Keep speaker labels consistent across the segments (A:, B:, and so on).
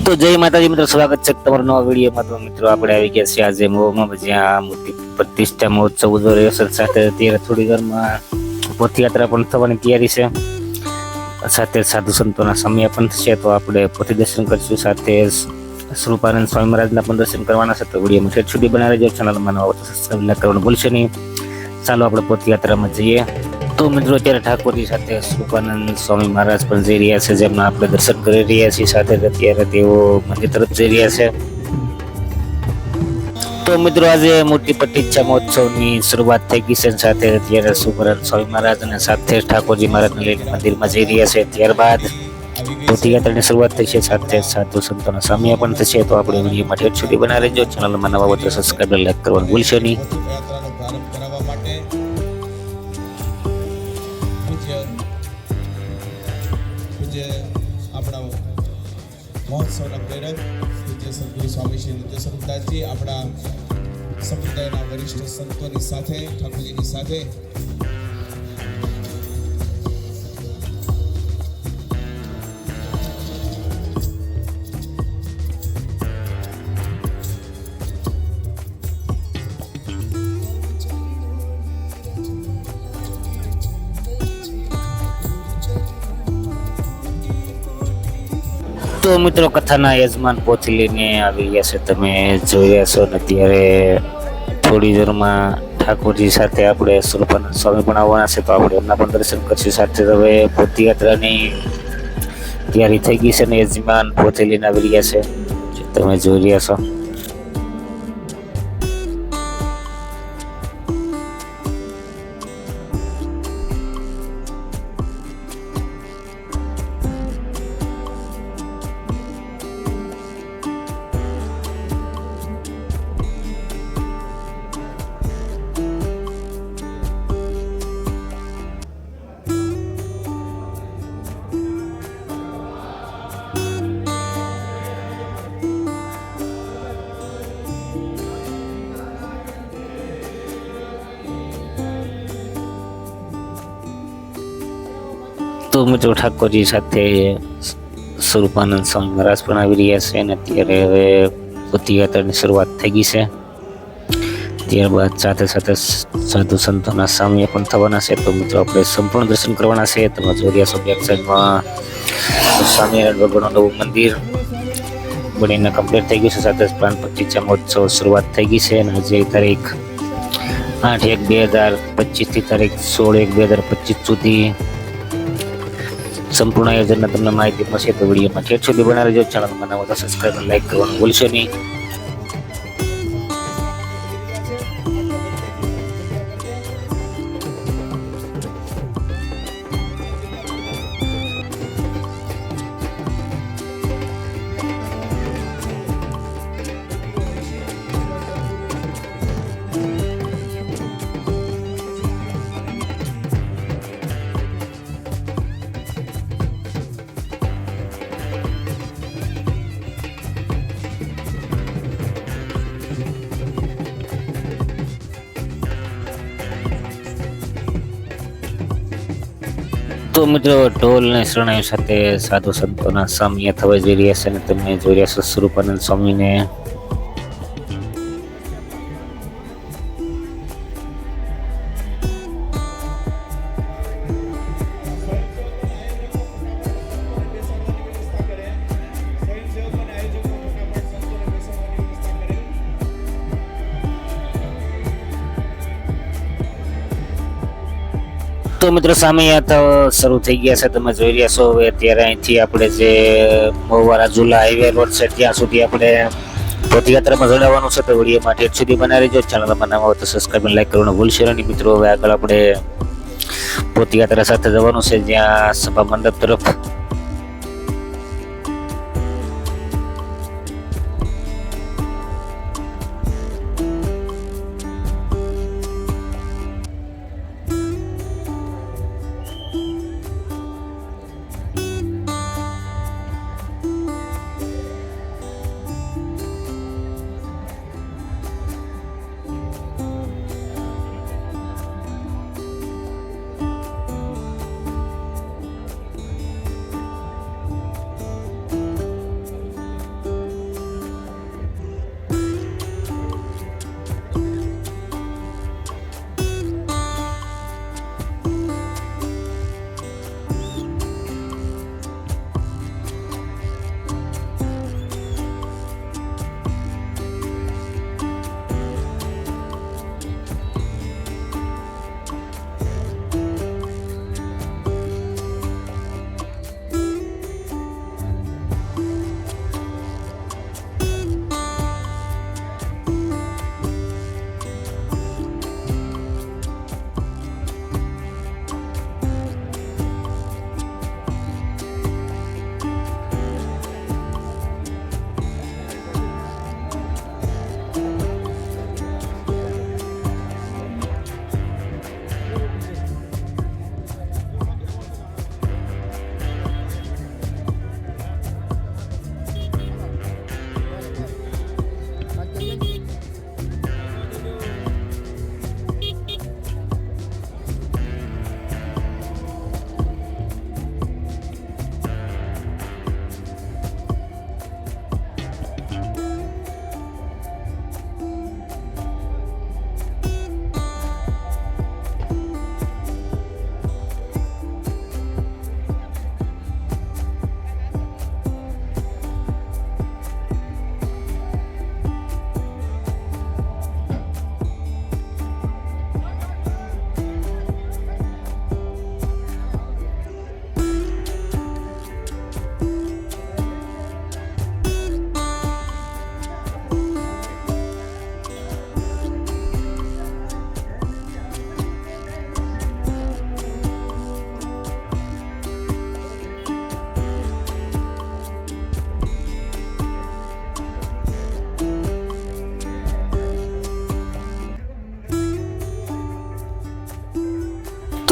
A: તો જય માતાજી મિત્રો, સ્વાગત છે તમારો નવા વિડીયોમાં। તો મિત્રો આપણે આવી ગયા છીએ આજે મહુમાં, જ્યાં મૂર્તિ પ્રતિષ્ઠા મહોત્સવ ઉજવી રહ્યો છે। સાથે અત્યારે થોડી વારમાં પદયાત્રા પણ થવાની તૈયારી છે, સાથે સાધુ સંતોના સમય પણ થશે। તો આપણે પોથી દર્શન કરીશું, સાથે સ્વરૂપાનંદ સ્વામી મહારાજના પણ દર્શન કરવાના છે। તો વિડીયોમાં છેલ્લે સુધી બનાવી રહેજો। ચેનલમાં નવા તો સબસ્ક્રાઇબ કરવાનું ભૂલશો નહીં। ચાલો આપણે પદયાત્રામાં જઈએ। તો મિત્રો અત્યારે ઠાકોરજી સાથે સ્વરૂપાનંદ સ્વામી મહારાજ પણ જઈ રહ્યા છે, જેમના આપણે દર્શન કરી રહ્યા છીએ। સાથે અત્યારે તેઓ મંદિર તરફ જઈ રહ્યા છે। તો મિત્રો આજે મૂર્તિ પ્રતિષ્ઠા મહોત્સવની શરૂઆત થઈ ગઈ છે। સાથે અત્યારે સ્વરૂપાનંદ સ્વામી મહારાજ અને સાથે ઠાકોરજી મહારાજને લઈને મંદિરમાં જઈ રહ્યા છે। ત્યારબાદ પદયાત્રાની શરૂઆત થઈ છે, સાથે સાધુ સંતોના સામ્ય પણ થશે। તો આપણે વિડીયોમાં ઠેઠ સુધી બનાવી રહેજો। ચેનલમાં નવા હોય તો સબસ્ક્રાઇબ લાઈક કરવાનું ભૂલશો નહીં।
B: આપણા મહોત્સવના પ્રેરક પૂજ્ય સદગુરુ સ્વામી શ્રી નિત્ય સ્વરૂપદાસજી આપણા સમુદાયના વરિષ્ઠ સંતોની સાથે, ઠાકોરજીની સાથે
A: તો મિત્રો કથાના યજમાન પોથી લઈને આવી ગયા છે, તમે જોઈ રહ્યા છો। ને ત્યારે થોડી દેરમાં ઠાકોરજી સાથે આપણે સ્વરૂપાનંદ સ્વામી પણ આવવાના છે, તો આપણે એમના પણ દર્શન કરીશું। સાથે હવે પદયાત્રાની તૈયારી થઈ ગઈ છે ને યજમાન પોથી લઈને આવી રહ્યા છે, તમે જોઈ રહ્યા છો। તો મિત્રો ઠાકોરજી સાથે સ્વરૂપાનંદ સ્વામી મહારાજ પણ આવી રહ્યા છે, અને અત્યારે હવે પદયાત્રાની શરૂઆત થઈ ગઈ છે। ત્યારબાદ સાથે સાથે સાધુ સંતોના સામ્ય પણ થવાના છે। તો મિત્રો આપણે સંપૂર્ણ દર્શન કરવાના છે। તમે જોઈ રહ્યા છો બેક સાઈડમાં સ્વામિનારાયણ ભગવાનનું નવું મંદિર બનીને કમ્પ્લીટ થઈ ગયું છે। સાથે પ્રાણ પ્રતિષ્ઠા મહોત્સવ શરૂઆત થઈ ગઈ છે, અને આજે તારીખ 8/1/2025 થી તારીખ 16/1/2025 સુધી સંપૂર્ણ આયોજનના તમને માહિતી મળશે। તો વિડીયોમાં ઠેઠ સુધી બનાવી રહેજો। ચેનલમાં નવા તો સબસ્ક્રાઇબ અને લાઈક કરવાનું ભૂલશો નહીં। તો મિત્રો ઢોલ ને શરણાઈઓ સાથે સાધુ સંતોના સામ્ય થવા જઈ રહ્યા છે, અને તમે જોઈ રહ્યા છો સ્વરૂપાનંદ સ્વામીને। તો મિત્રો સામે શરૂ થઈ ગયા છે, તમે જોઈ રહ્યા છો। હવે અત્યારે અહીંથી આપણે જે મહુવા ઝુલા હાઈવે રોડ છે ત્યાં સુધી આપણે પદયાત્રામાં જોડાવાનું છે। તો વિડીયોમાં ઠેઠ સુધી બનાવી રહેજો। ચેનલમાં નવા હોય તો સબસ્ક્રાઇબ અને લાઈક કરવાનું ભૂલશો નહીં। મિત્રો હવે આગળ આપણે પદયાત્રા સાથે જવાનું છે, જ્યાં સભા મંડપ તરફ।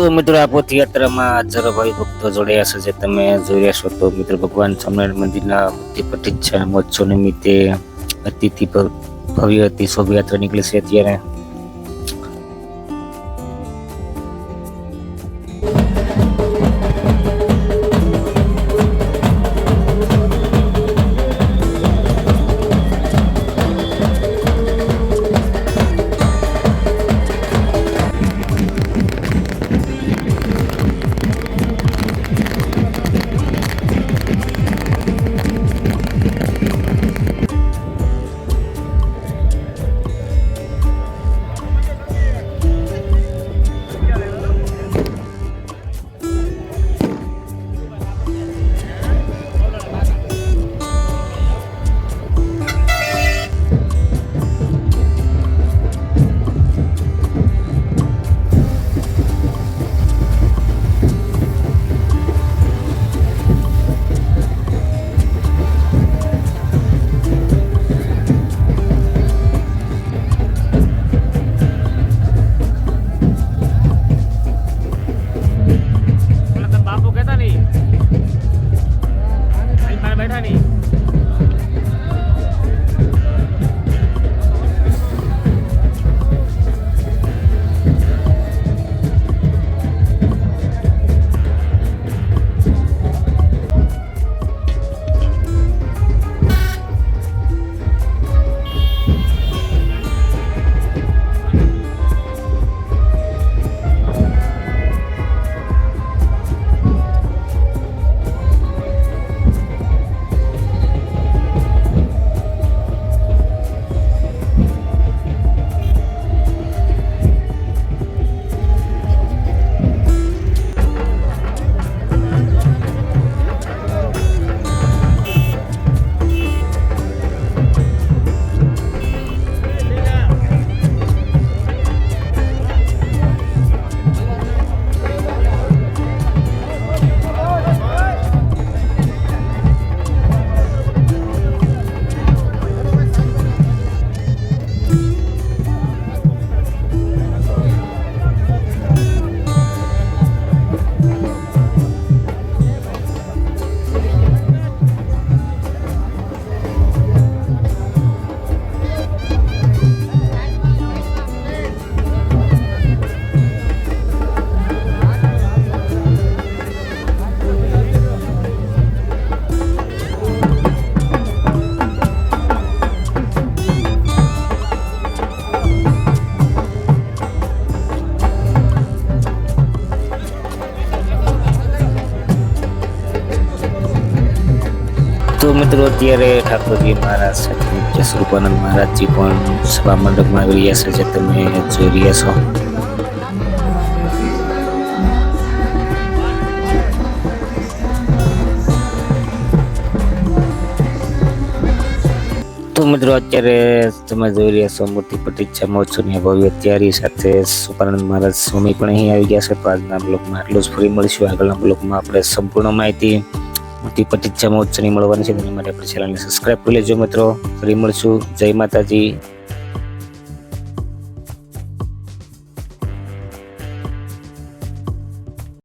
A: તો મિત્રો આ પદયાત્રામાં હજારો ભાઈ ભક્તો જોડાયા છે, જે તમે જોઈ રહ્યા છો. તો મિત્રો ભગવાન સ્વામિનારાયણ મંદિરના મૂર્તિ પ્રતિષ્ઠા મહોત્સવ નિમિત્તે અતિથી ભવ્ય હતી શોભાયાત્રા નીકળી છે. અત્યારે બાપુ કહેતા નહીં બેઠા નહીં. તો મિત્રો અત્યારે ઠાકોરજી મહારાજ સાથે નિત્ય સ્વરૂપાનંદ મહારાજજી પણ સભા મંડપમાં આવી રહ્યા છે, જે તમે જોઈ રહ્યા છો. તો મિત્રો અત્યારે તમે જોઈ રહ્યા છો મૂર્તિ પ્રતિષ્ઠા મહોત્સવની ભવ્ય તૈયારી સાથે સ્વરૂપાનંદ મહારાજ સ્વામી પણ અહીં આવી ગયા છે. તો આજના બ્લોગમાં આટલું જ. ફરી મળીશું આગળના બ્લોગમાં. આપણે સંપૂર્ણ માહિતી મૂર્તિ પ્રતિષ્ઠા મહોત્સવની મળવાની છે, તેની માટે આપણે ચેનલને સબસ્ક્રાઈબ કરી લેજો મિત્રો. ફરી મળશું. જય માતાજી.